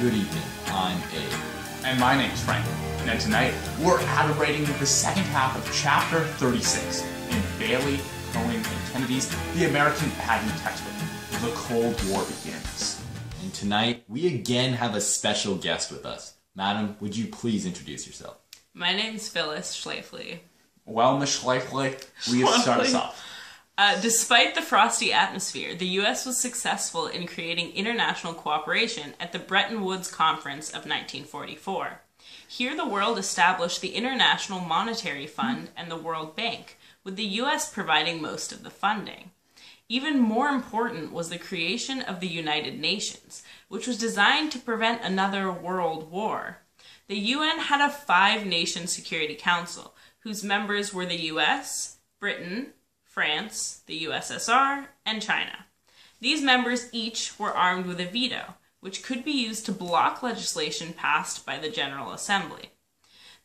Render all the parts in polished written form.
Good evening, I'm Abe. And my name's Frank. And tonight, we're adumbrating the second half of Chapter 36 in Bailey, Cohen, and Kennedy's The American Pageant textbook. The Cold War begins. And tonight, we again have a special guest with us. Madam, would you please introduce yourself? My name's Phyllis Schleifle. Well, Miss Schleifle, please start us off. Despite the frosty atmosphere, the U.S. was successful in creating international cooperation at the Bretton Woods Conference of 1944. Here the world established the International Monetary Fund and the World Bank, with the U.S. providing most of the funding. Even more important was the creation of the United Nations, which was designed to prevent another world war. The UN had a 5-nation Security Council, whose members were the U.S., Britain, France, the USSR, and China. These members each were armed with a veto, which could be used to block legislation passed by the General Assembly.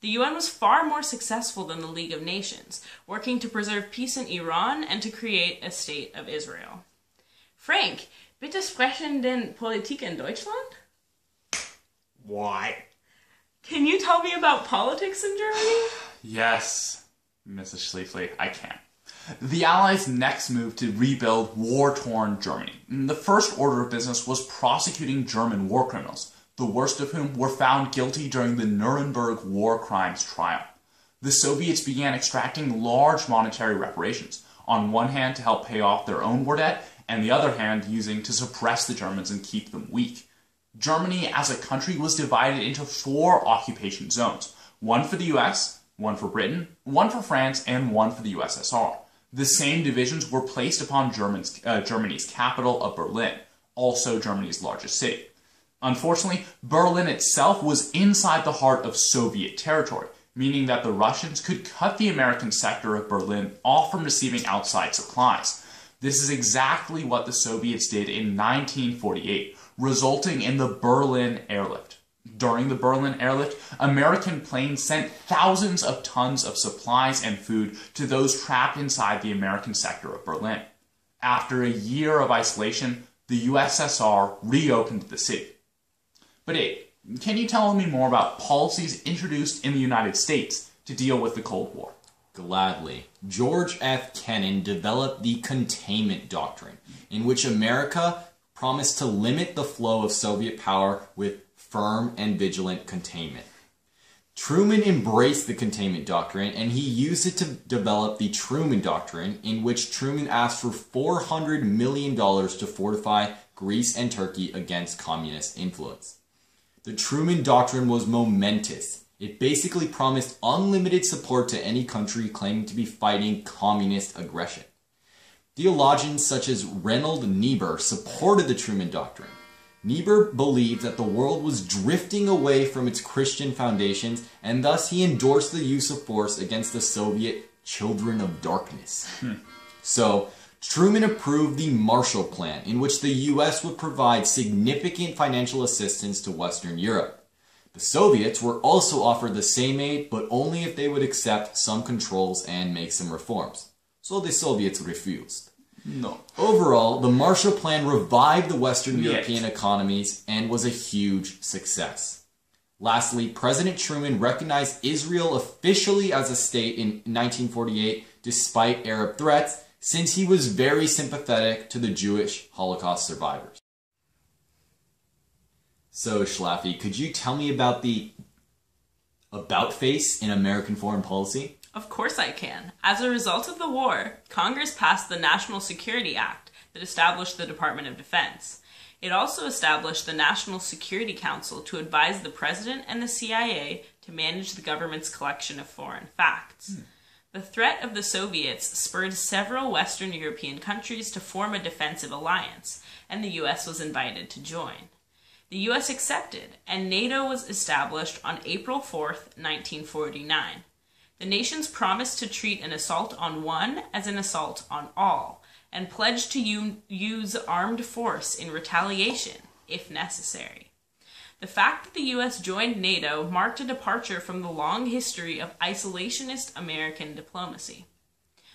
The UN was far more successful than the League of Nations, working to preserve peace in Iran and to create a state of Israel. Frank, bitte sprechen den Politik in Deutschland? What? Can you tell me about politics in Germany? Yes, Mrs. Schleifle, I can. The Allies next moved to rebuild war-torn Germany. The first order of business was prosecuting German war criminals, the worst of whom were found guilty during the Nuremberg war crimes trial. The Soviets began extracting large monetary reparations, on one hand to help pay off their own war debt, and the other hand using to suppress the Germans and keep them weak. Germany as a country was divided into 4 occupation zones, one for the US, one for Britain, one for France, and one for the USSR. The same divisions were placed upon Germany's capital of Berlin, also Germany's largest city. Unfortunately, Berlin itself was inside the heart of Soviet territory, meaning that the Russians could cut the American sector of Berlin off from receiving outside supplies. This is exactly what the Soviets did in 1948, resulting in the Berlin airlift. During the Berlin airlift, American planes sent thousands of tons of supplies and food to those trapped inside the American sector of Berlin. After a year of isolation, the USSR reopened the city. But Abe, can you tell me more about policies introduced in the United States to deal with the Cold War? Gladly. George F. Kennan developed the Containment Doctrine, in which America promised to limit the flow of Soviet power with firm and vigilant containment. Truman embraced the Containment Doctrine, and he used it to develop the Truman Doctrine, in which Truman asked for $400 million to fortify Greece and Turkey against communist influence. The Truman Doctrine was momentous. It basically promised unlimited support to any country claiming to be fighting communist aggression. Theologians such as Reynold Niebuhr supported the Truman Doctrine. Niebuhr believed that the world was drifting away from its Christian foundations, and thus he endorsed the use of force against the Soviet children of darkness. So, Truman approved the Marshall Plan, in which the US would provide significant financial assistance to Western Europe. The Soviets were also offered the same aid, but only if they would accept some controls and make some reforms. So the Soviets refused. No. Overall, the Marshall Plan revived the Western European economies and was a huge success. Lastly, President Truman recognized Israel officially as a state in 1948 despite Arab threats, since he was very sympathetic to the Jewish Holocaust survivors. So, Schlafly, could you tell me about the about face in American foreign policy? Of course I can. As a result of the war, Congress passed the National Security Act that established the Department of Defense. It also established the National Security Council to advise the President and the CIA to manage the government's collection of foreign facts. The threat of the Soviets spurred several Western European countries to form a defensive alliance, and the U.S. was invited to join. The U.S. accepted, and NATO was established on April 4th, 1949. The nations promised to treat an assault on one as an assault on all, and pledged to use armed force in retaliation, if necessary. The fact that the U.S. joined NATO marked a departure from the long history of isolationist American diplomacy.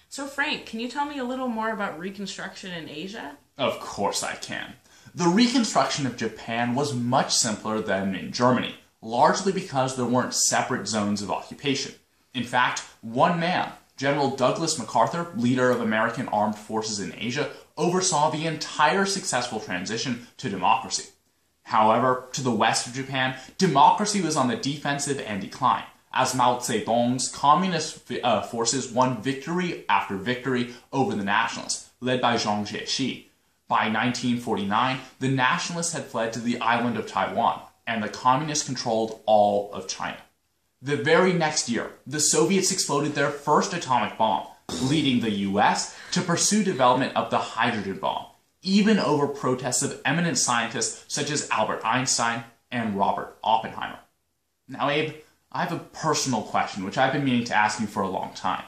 So Frank, can you tell me a little more about Reconstruction in Asia? Of course I can. The reconstruction of Japan was much simpler than in Germany, largely because there weren't separate zones of occupation. In fact, one man, General Douglas MacArthur, leader of American armed forces in Asia, oversaw the entire successful transition to democracy. However, to the west of Japan, democracy was on the defensive and decline, as Mao Zedong's communist forces won victory after victory over the nationalists, led by Zhang Jieshi. By 1949, the nationalists had fled to the island of Taiwan, and the communists controlled all of China. The very next year, the Soviets exploded their first atomic bomb, leading the US to pursue development of the hydrogen bomb, even over protests of eminent scientists such as Albert Einstein and Robert Oppenheimer. Now, Abe, I have a personal question which I've been meaning to ask you for a long time.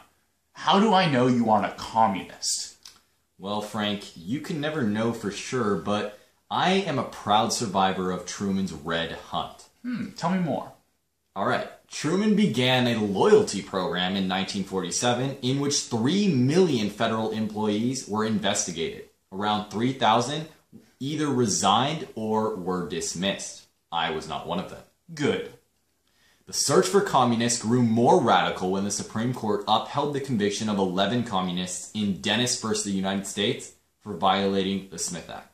How do I know you aren't a communist? Well, Frank, you can never know for sure, but I am a proud survivor of Truman's Red Hunt. Tell me more. All right. Truman began a loyalty program in 1947 in which 3 million federal employees were investigated. Around 3,000 either resigned or were dismissed. I was not one of them. Good. The search for communists grew more radical when the Supreme Court upheld the conviction of 11 communists in Dennis v. United States for violating the Smith Act.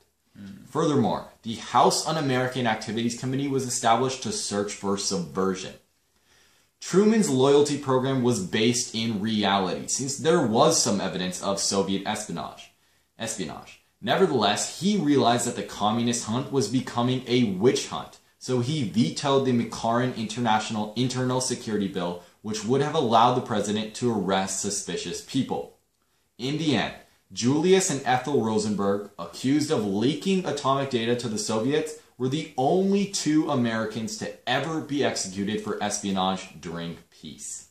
Furthermore, the House Un-American Activities Committee was established to search for subversion. Truman's loyalty program was based in reality, since there was some evidence of Soviet espionage. Nevertheless, he realized that the communist hunt was becoming a witch hunt, so he vetoed the McCarran Internal Security Bill, which would have allowed the president to arrest suspicious people. In the end, Julius and Ethel Rosenberg, accused of leaking atomic data to the Soviets, were the only 2 Americans to ever be executed for espionage during peace.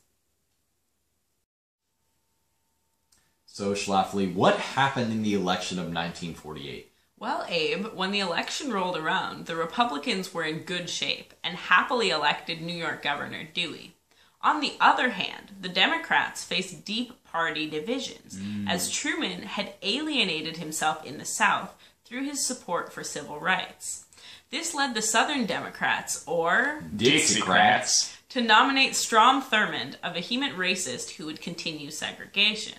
So, Schlafly, what happened in the election of 1948? Well, Abe, when the election rolled around, the Republicans were in good shape and happily elected New York Governor Dewey. On the other hand, the Democrats faced deep party divisions, as Truman had alienated himself in the South through his support for civil rights. This led the Southern Democrats, or Dixiecrats, to nominate Strom Thurmond, a vehement racist who would continue segregation.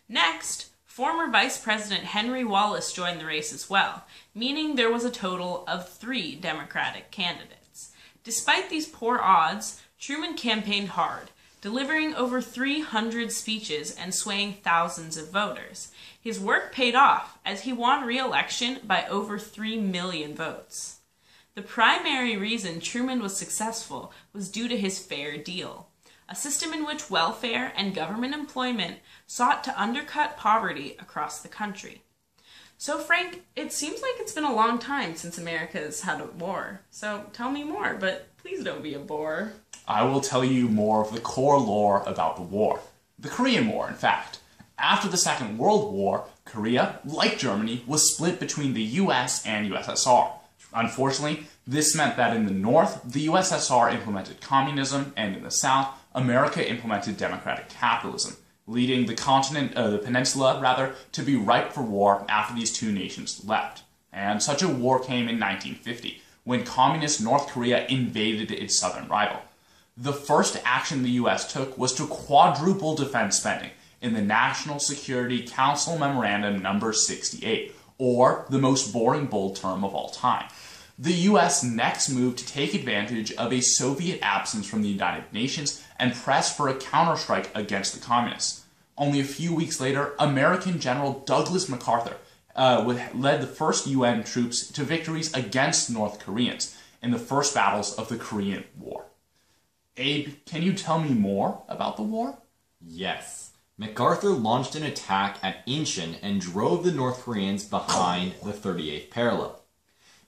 Next, former Vice President Henry Wallace joined the race as well, meaning there was a total of 3 Democratic candidates. Despite these poor odds, Truman campaigned hard, delivering over 300 speeches and swaying thousands of voters. His work paid off, as he won re-election by over 3 million votes. The primary reason Truman was successful was due to his fair deal, a system in which welfare and government employment sought to undercut poverty across the country. So, Frank, it seems like it's been a long time since America's had a war. So tell me more, but please don't be a bore. I will tell you more of the core lore about the war. The Korean War, in fact. After the Second World War, Korea, like Germany, was split between the US and USSR. Unfortunately, this meant that in the north, the USSR implemented communism, and in the south, America implemented democratic capitalism, leading the peninsula, to be ripe for war after these 2 nations left. And such a war came in 1950, when communist North Korea invaded its southern rival. The first action the US took was to quadruple defense spending in the National Security Council Memorandum No. 68, or the most boring bold term of all time. The US next moved to take advantage of a Soviet absence from the United Nations and press for a counterstrike against the communists. Only a few weeks later, American General Douglas MacArthur led the first UN troops to victories against North Koreans in the first battles of the Korean War. Abe, can you tell me more about the war? Yes. MacArthur launched an attack at Incheon and drove the North Koreans behind the 38th parallel.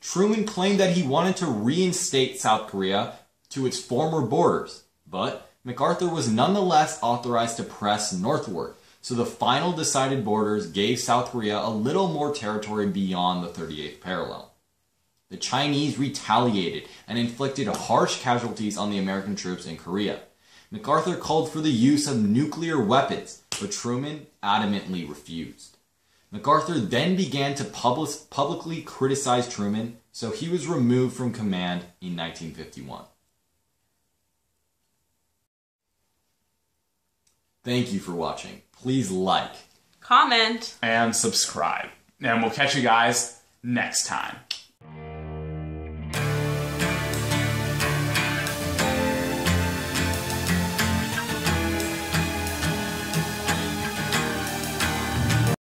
Truman claimed that he wanted to reinstate South Korea to its former borders, but MacArthur was nonetheless authorized to press northward, so the final decided borders gave South Korea a little more territory beyond the 38th parallel. The Chinese retaliated and inflicted harsh casualties on the American troops in Korea. MacArthur called for the use of nuclear weapons, but Truman adamantly refused. MacArthur then began to publicly criticize Truman, so he was removed from command in 1951. Thank you for watching. Please like, comment, and subscribe. And we'll catch you guys next time.